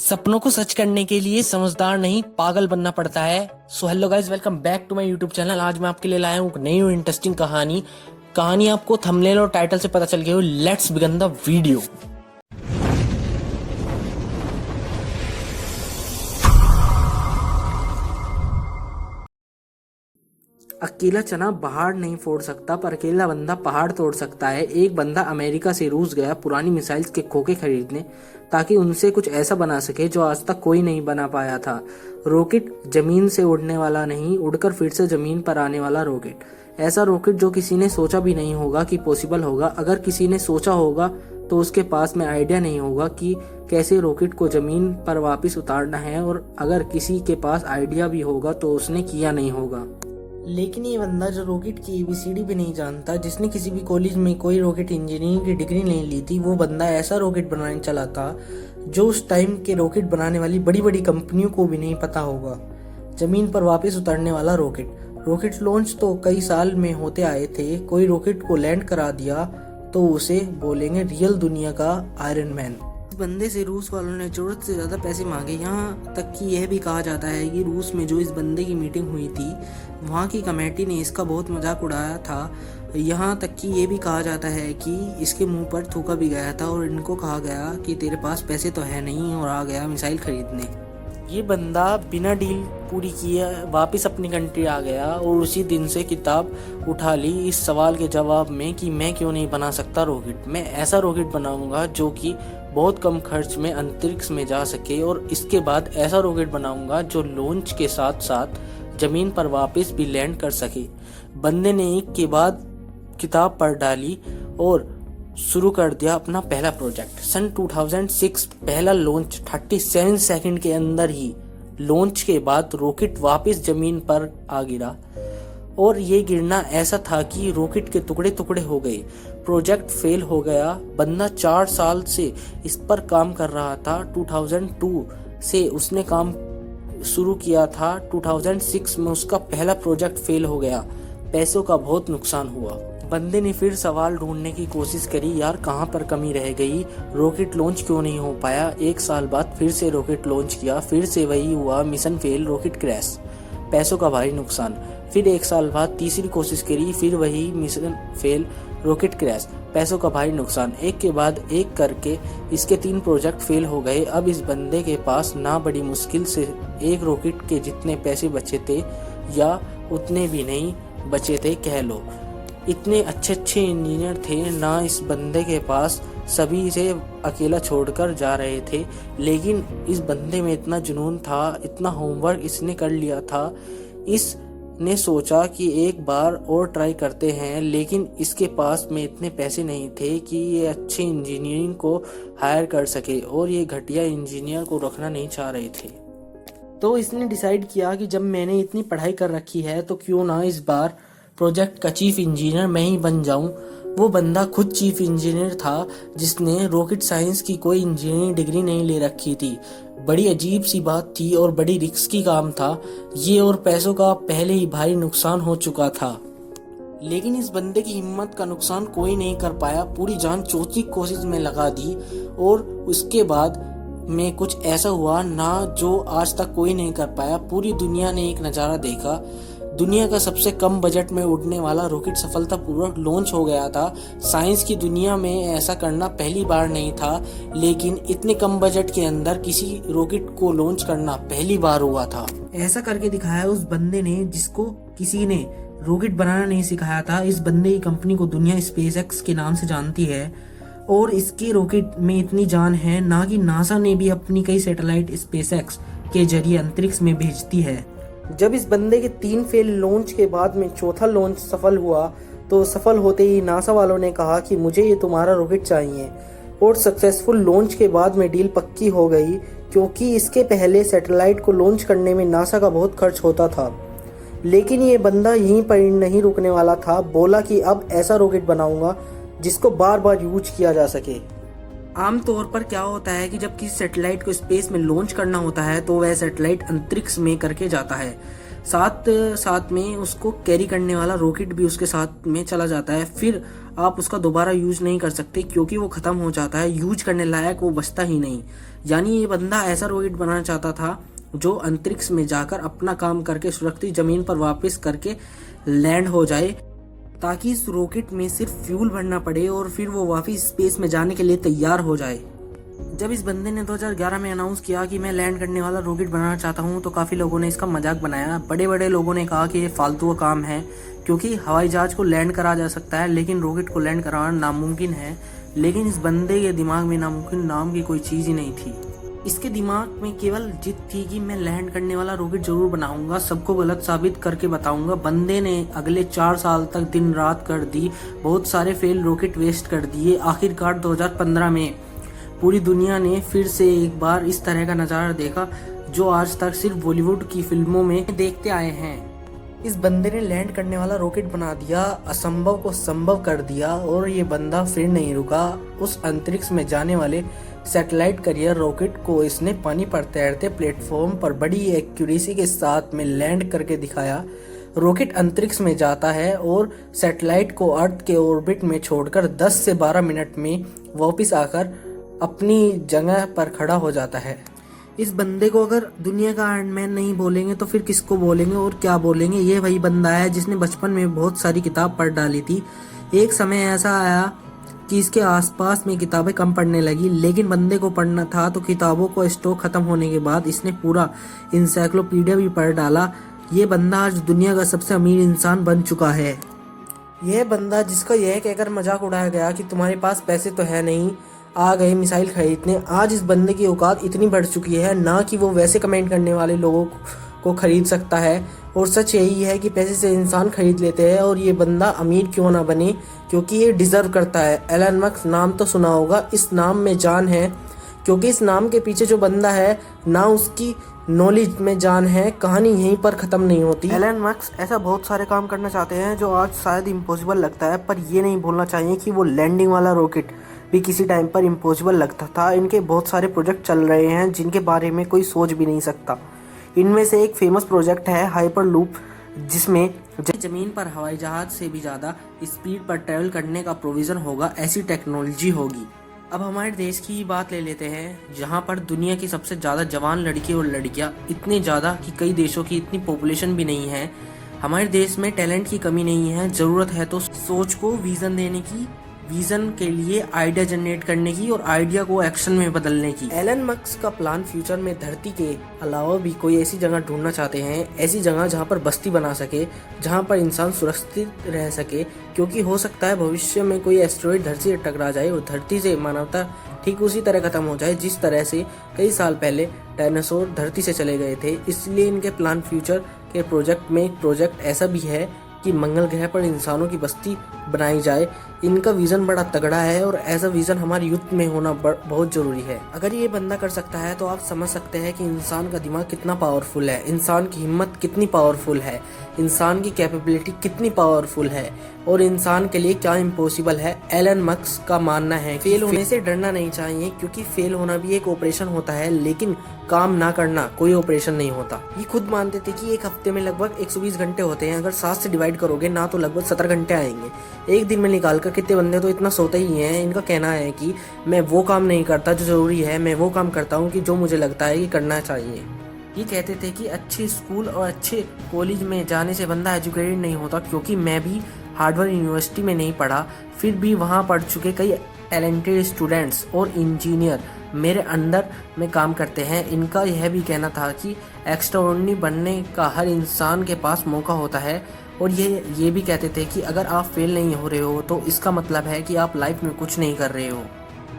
सपनों को सच करने के लिए समझदार नहीं पागल बनना पड़ता है। So hello guys, welcome back to my YouTube channel. आज मैं आपके लिए लाया हूँ एक नई और इंटरेस्टिंग कहानी आपको थंबनेल और टाइटल से पता चल गई हो। Let's begin the video. अकेला चना पहाड़ नहीं फोड़ सकता, पर अकेला बंदा पहाड़ तोड़ सकता है। एक बंदा अमेरिका से रूस गया पुरानी मिसाइल्स के खोखे खरीदने, ताकि उनसे कुछ ऐसा बना सके जो आज तक कोई नहीं बना पाया था। रॉकेट, जमीन से उड़ने वाला नहीं, उड़कर फिर से जमीन पर आने वाला रॉकेट। ऐसा रॉकेट जो किसी ने सोचा भी नहीं होगा कि पॉसिबल होगा। अगर किसी ने सोचा होगा तो उसके पास में आइडिया नहीं होगा कि कैसे रॉकेट को जमीन पर वापस उतारना है, और अगर किसी के पास आइडिया भी होगा तो उसने किया नहीं होगा। लेकिन ये बंदा जो रॉकेट की एबीसीडी भी नहीं जानता, जिसने किसी भी कॉलेज में कोई रॉकेट इंजीनियरिंग की डिग्री नहीं ली थी, वो बंदा ऐसा रॉकेट बनाने चला था जो उस टाइम के रॉकेट बनाने वाली बड़ी बड़ी कंपनियों को भी नहीं पता होगा। जमीन पर वापस उतरने वाला रॉकेट लॉन्च तो कई साल में होते आए थे। कोई रॉकेट को लैंड करा दिया तो उसे बोलेंगे रियल दुनिया का आयरन मैन। बंदे से रूस वालों ने जरूरत से ज़्यादा पैसे मांगे। यहाँ तक कि यह भी कहा जाता है कि रूस में जो इस बंदे की मीटिंग हुई थी, वहाँ की कमेटी ने इसका बहुत मजाक उड़ाया था। यहाँ तक कि ये भी कहा जाता है कि इसके मुंह पर थूका भी गया था और इनको कहा गया कि तेरे पास पैसे तो है नहीं, और आ गया मिसाइल खरीदने। ये बंदा बिना डील पूरी किए वापस अपनी कंट्री आ गया और उसी दिन से किताब उठा ली इस सवाल के जवाब में कि मैं क्यों नहीं बना सकता रॉकेट। मैं ऐसा रॉकेट बनाऊंगा जो कि बहुत कम खर्च में अंतरिक्ष में जा सके, और इसके बाद ऐसा रॉकेट बनाऊंगा जो लॉन्च के साथ साथ जमीन पर वापस भी लैंड कर सके। बंदे ने एक के बाद किताब पढ़ डाली और शुरू कर दिया अपना पहला प्रोजेक्ट। सन 2006 पहला लॉन्च 37 सेकंड के अंदर ही लॉन्च के बाद रॉकेट वापस जमीन पर आ गिरा, और ये गिरना ऐसा था कि रॉकेट के टुकड़े टुकड़े हो गए। प्रोजेक्ट फेल हो गया। बंदा 4 साल से इस पर काम कर रहा था। 2002 से उसने काम शुरू किया था। 2006 में उसका पहला प्रोजेक्ट फेल हो गया। पैसों का बहुत नुकसान हुआ। बंदे ने फिर सवाल ढूंढने की कोशिश करी, यार कहाँ पर कमी रह गई, रॉकेट लॉन्च क्यों नहीं हो पाया। 1 साल बाद फिर से रॉकेट लॉन्च किया, फिर से वही हुआ, मिशन फेल, रॉकेट क्रैश, पैसों का भारी नुकसान। फिर 1 साल बाद तीसरी कोशिश करी, फिर वही मिशन फेल, रॉकेट क्रैश, पैसों का भारी नुकसान। एक के बाद एक करके इसके 3 प्रोजेक्ट फेल हो गए। अब इस बंदे के पास ना बड़ी मुश्किल से एक रॉकेट के जितने पैसे बचे थे, या उतने भी नहीं बचे थे कह लो। इतने अच्छे इंजीनियर थे ना इस बंदे के पास, सभी से अकेला छोड़कर जा रहे थे। लेकिन इस बंदे में इतना जुनून था, इतना होमवर्क इसने कर लिया था। इसने सोचा कि एक बार और ट्राई करते हैं, लेकिन इसके पास में इतने पैसे नहीं थे कि ये अच्छे इंजीनियरिंग को हायर कर सके, और ये घटिया इंजीनियर को रखना नहीं चाह रहे थे। तो इसने डिसाइड किया कि जब मैंने इतनी पढ़ाई कर रखी है तो क्यों ना इस बार प्रोजेक्ट का चीफ इंजीनियर मैं ही बन जाऊं। वो बंदा खुद चीफ इंजीनियर था, जिसने रॉकेट साइंस की कोई इंजीनियरिंग डिग्री नहीं ले रखी थी। बड़ी अजीब सी बात थी और बड़ी रिस्की काम था ये, और पैसों का पहले ही भारी नुकसान हो चुका था। लेकिन इस बंदे की हिम्मत का नुकसान कोई नहीं कर पाया। पूरी जान चौथी कोशिश में लगा दी, और उसके बाद में कुछ ऐसा हुआ ना जो आज तक कोई नहीं कर पाया। पूरी दुनिया ने एक नज़ारा देखा। दुनिया का सबसे कम बजट में उड़ने वाला रॉकेट सफलतापूर्वक लॉन्च हो गया था। साइंस की दुनिया में ऐसा करना पहली बार नहीं था, लेकिन इतने कम बजट के अंदर किसी रॉकेट को लॉन्च करना पहली बार हुआ था। ऐसा करके दिखाया उस बंदे ने जिसको किसी ने रॉकेट बनाना नहीं सिखाया था। इस बंदे की कंपनी को दुनिया स्पेसएक्स के नाम से जानती है, और इसके रॉकेट में इतनी जान है ना कि नासा ने भी अपनी कई सैटेलाइट स्पेसएक्स के जरिए अंतरिक्ष में भेजती है। जब इस बंदे के 3 फेल लॉन्च के बाद में चौथा लॉन्च सफल हुआ, तो सफल होते ही नासा वालों ने कहा कि मुझे ये तुम्हारा रॉकेट चाहिए, और सक्सेसफुल लॉन्च के बाद में डील पक्की हो गई, क्योंकि इसके पहले सैटेलाइट को लॉन्च करने में नासा का बहुत खर्च होता था। लेकिन ये बंदा यहीं पर नहीं रुकने वाला था। बोला कि अब ऐसा रॉकेट बनाऊंगा जिसको बार बार यूज किया जा सके। आमतौर पर क्या होता है कि जब किसी सैटेलाइट को स्पेस में लॉन्च करना होता है तो वह सैटेलाइट अंतरिक्ष में करके जाता है। साथ साथ में उसको कैरी करने वाला रॉकेट भी उसके साथ में चला जाता है। फिर आप उसका दोबारा यूज नहीं कर सकते क्योंकि वो खत्म हो जाता है, यूज करने लायक वो बचता ही नहीं। यानी ये बंदा ऐसा रॉकेट बनाना चाहता था जो अंतरिक्ष में जाकर अपना काम करके सुरक्षित जमीन पर वापस करके लैंड हो जाए, ताकि इस रॉकेट में सिर्फ फ्यूल भरना पड़े और फिर वो वापस स्पेस में जाने के लिए तैयार हो जाए। जब इस बंदे ने 2011 में अनाउंस किया कि मैं लैंड करने वाला रॉकेट बनाना चाहता हूं, तो काफ़ी लोगों ने इसका मजाक बनाया। बड़े बड़े लोगों ने कहा कि ये फालतू का काम है, क्योंकि हवाई जहाज को लैंड करा जा सकता है लेकिन रॉकेट को लैंड कराना नामुमकिन है। लेकिन इस बंदे के दिमाग में नामुमकिन नाम की कोई चीज़ ही नहीं थी। इसके दिमाग में केवल जिद थी कि मैं लैंड करने वाला रॉकेट जरूर बनाऊंगा, सबको गलत साबित करके बताऊंगा। बंदे ने अगले 4 साल तक दिन रात कर दी, बहुत सारे फेल रॉकेट वेस्ट कर दिए। आखिरकार 2015 में पूरी दुनिया ने फिर से एक बार इस तरह का नज़ारा देखा जो आज तक सिर्फ बॉलीवुड की फिल्मों में देखते आए हैं। इस बंदे ने लैंड करने वाला रॉकेट बना दिया, असंभव को संभव कर दिया, और ये बंदा फिर नहीं रुका। उस अंतरिक्ष में जाने वाले सैटेलाइट कैरियर रॉकेट को इसने पानी पर तैरते प्लेटफॉर्म पर बड़ी एक्यूरेसी के साथ में लैंड करके दिखाया। रॉकेट अंतरिक्ष में जाता है और सैटेलाइट को अर्थ के ऑर्बिट में छोड़कर 10 से 12 मिनट में वापस आकर अपनी जगह पर खड़ा हो जाता है। इस बंदे को अगर दुनिया का आयरन मैन नहीं बोलेंगे तो फिर किसको बोलेंगे और क्या बोलेंगे? ये वही बंदा है जिसने बचपन में बहुत सारी किताब पढ़ डाली थी। एक समय ऐसा आया कि इसके आसपास में किताबें कम पढ़ने लगी, लेकिन बंदे को पढ़ना था तो किताबों को स्टॉक खत्म होने के बाद इसने पूरा इंसाइक्लोपीडिया भी पढ़ डाला। ये बंदा आज दुनिया का सबसे अमीर इंसान बन चुका है। यह बंदा जिसका यह कहकर मजाक उड़ाया गया कि तुम्हारे पास पैसे तो है नहीं, आ गए मिसाइल खरीदने, आज इस बंदे की औकात इतनी बढ़ चुकी है ना कि वो वैसे कमेंट करने वाले लोगों को खरीद सकता है। और सच यही है कि पैसे से इंसान खरीद लेते हैं, और ये बंदा अमीर क्यों ना बने, क्योंकि ये डिजर्व करता है। एलन मस्क नाम तो सुना होगा, इस नाम में जान है, क्योंकि इस नाम के पीछे जो बंदा है ना उसकी नॉलेज में जान है। कहानी यहीं पर ख़त्म नहीं होती। एलन मस्क ऐसा बहुत सारे काम करना चाहते हैं जो आज शायद इम्पॉसिबल लगता है, पर ये नहीं भूलना चाहिए कि वो लैंडिंग वाला रॉकेट भी किसी टाइम पर इम्पॉसिबल लगता था। इनके बहुत सारे प्रोजेक्ट चल रहे हैं जिनके बारे में कोई सोच भी नहीं सकता। इनमें से एक फेमस प्रोजेक्ट है हाइपरलूप, जिसमें जमीन पर हवाई जहाज से भी ज़्यादा स्पीड पर ट्रैवल करने का प्रोविज़न होगा। ऐसी टेक्नोलॉजी होगी। अब हमारे देश की ही बात ले लेते हैं, जहाँ पर दुनिया की सबसे ज़्यादा जवान लड़के और लड़कियाँ, इतने ज़्यादा कि कई देशों की इतनी पॉपुलेशन भी नहीं है। हमारे देश में टैलेंट की कमी नहीं है, ज़रूरत है तो सोच को विज़न देने की, विजन के लिए आइडिया जनरेट करने की और आइडिया को एक्शन में बदलने की। एलन मस्क का प्लान फ्यूचर में धरती के अलावा भी कोई ऐसी जगह ढूंढना चाहते हैं, ऐसी जगह जहां पर बस्ती बना सके, जहां पर इंसान सुरक्षित रह सके, क्योंकि हो सकता है भविष्य में कोई एस्टेरॉइड धरती से टकरा जाए और धरती से मानवता ठीक उसी तरह खत्म हो जाए जिस तरह से कई साल पहले डायनासोर धरती से चले गए थे। इसलिए इनके प्लान फ्यूचर के प्रोजेक्ट में एक प्रोजेक्ट ऐसा भी है कि मंगल ग्रह पर इंसानों की बस्ती बनाई जाए। इनका विज़न बड़ा तगड़ा है और ऐसा विज़न हमारे यूथ में होना बहुत ज़रूरी है। अगर ये बंदा कर सकता है तो आप समझ सकते हैं कि इंसान का दिमाग कितना पावरफुल है, इंसान की हिम्मत कितनी पावरफुल है, इंसान की कैपेबिलिटी कितनी पावरफुल है और इंसान के लिए क्या इम्पॉसिबल है। एलन मस्क का मानना है फेल होने से डरना नहीं चाहिए, क्योंकि फेल होना भी एक ऑपरेशन होता है, लेकिन काम ना करना कोई ऑपरेशन नहीं होता। ये खुद मानते थे कि एक हफ्ते में लगभग 120 घंटे होते हैं, अगर 7 से डिवाइड करोगे ना तो लगभग 17 घंटे आएंगे। एक दिन में निकालकर कितने बंदे तो इतना सोते ही हैं। इनका कहना है कि मैं वो काम नहीं करता जो जरूरी है, मैं वो काम करता हूँ कि जो मुझे लगता है कि करना चाहिए। ये कहते थे कि अच्छे स्कूल और अच्छे कॉलेज में जाने से बंदा एजुकेटेड नहीं होता, क्योंकि मैं भी हार्वर्ड यूनिवर्सिटी में नहीं पढ़ा, फिर भी वहाँ पढ़ चुके कई टैलेंटेड स्टूडेंट्स और इंजीनियर मेरे अंडर में काम करते हैं। इनका यह भी कहना था कि एक्स्ट्राऑर्डिनरी बनने का हर इंसान के पास मौका होता है, और ये भी कहते थे कि अगर आप फेल नहीं हो रहे हो तो इसका मतलब है कि आप लाइफ में कुछ नहीं कर रहे हो।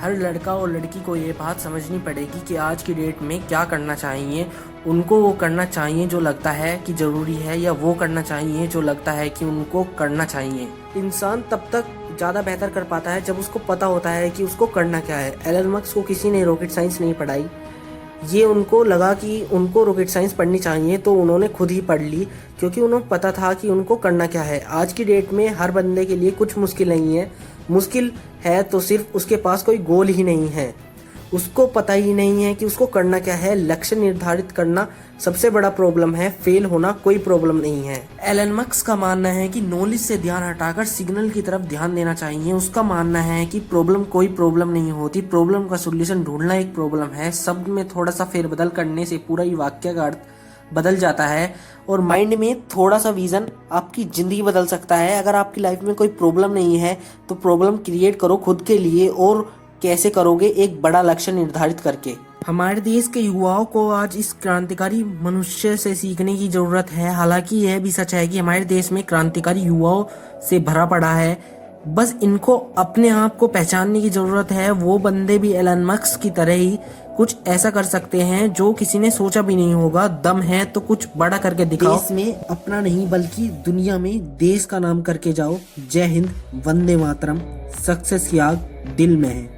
हर लड़का और लड़की को ये बात समझनी पड़ेगी कि आज की डेट में क्या करना चाहिए। उनको वो करना चाहिए जो लगता है कि ज़रूरी है, या वो करना चाहिए जो लगता है कि उनको करना चाहिए। इंसान तब तक ज़्यादा बेहतर कर पाता है जब उसको पता होता है कि उसको करना क्या है। एलन मस्क को किसी ने रॉकेट साइंस नहीं पढ़ाई, ये उनको लगा कि उनको रॉकेट साइंस पढ़नी चाहिए तो उन्होंने खुद ही पढ़ ली, क्योंकि उन्हें पता था कि उनको करना क्या है। आज की डेट में हर बंदे के लिए कुछ मुश्किल नहीं है, मुश्किल है तो सिर्फ उसके पास कोई गोल ही नहीं है। उसको पता ही नहीं है कि उसको करना क्या है। लक्ष्य निर्धारित करना सबसे बड़ा प्रॉब्लम है, फेल होना कोई प्रॉब्लम नहीं है। एलन मस्क का मानना है कि नॉलेज से ध्यान हटाकर सिग्नल की तरफ ध्यान देना चाहिए। उसका मानना है कि प्रॉब्लम कोई प्रॉब्लम नहीं होती, प्रॉब्लम का सॉल्यूशन ढूंढना एक प्रॉब्लम है। शब्द में थोड़ा सा फेरबदल करने से पूरा ही वाक्य का अर्थ बदल जाता है और माइंड में थोड़ा सा विजन आपकी जिंदगी बदल सकता है। अगर आपकी लाइफ में कोई प्रॉब्लम नहीं है तो प्रॉब्लम क्रिएट करो खुद के लिए, और कैसे करोगे, एक बड़ा लक्ष्य निर्धारित करके। हमारे देश के युवाओं को आज इस क्रांतिकारी मनुष्य से सीखने की जरूरत है। हालांकि यह भी सच है कि हमारे देश में क्रांतिकारी युवाओं से भरा पड़ा है, बस इनको अपने आप को पहचानने की जरूरत है। वो बंदे भी एलन मस्क की तरह ही कुछ ऐसा कर सकते हैं जो किसी ने सोचा भी नहीं होगा। दम है तो कुछ बड़ा करके दिखाओ। देश में अपना नहीं बल्कि दुनिया में देश का नाम करके जाओ। जय हिंद, वंदे मातरम। सक्सेस की आग दिल में है।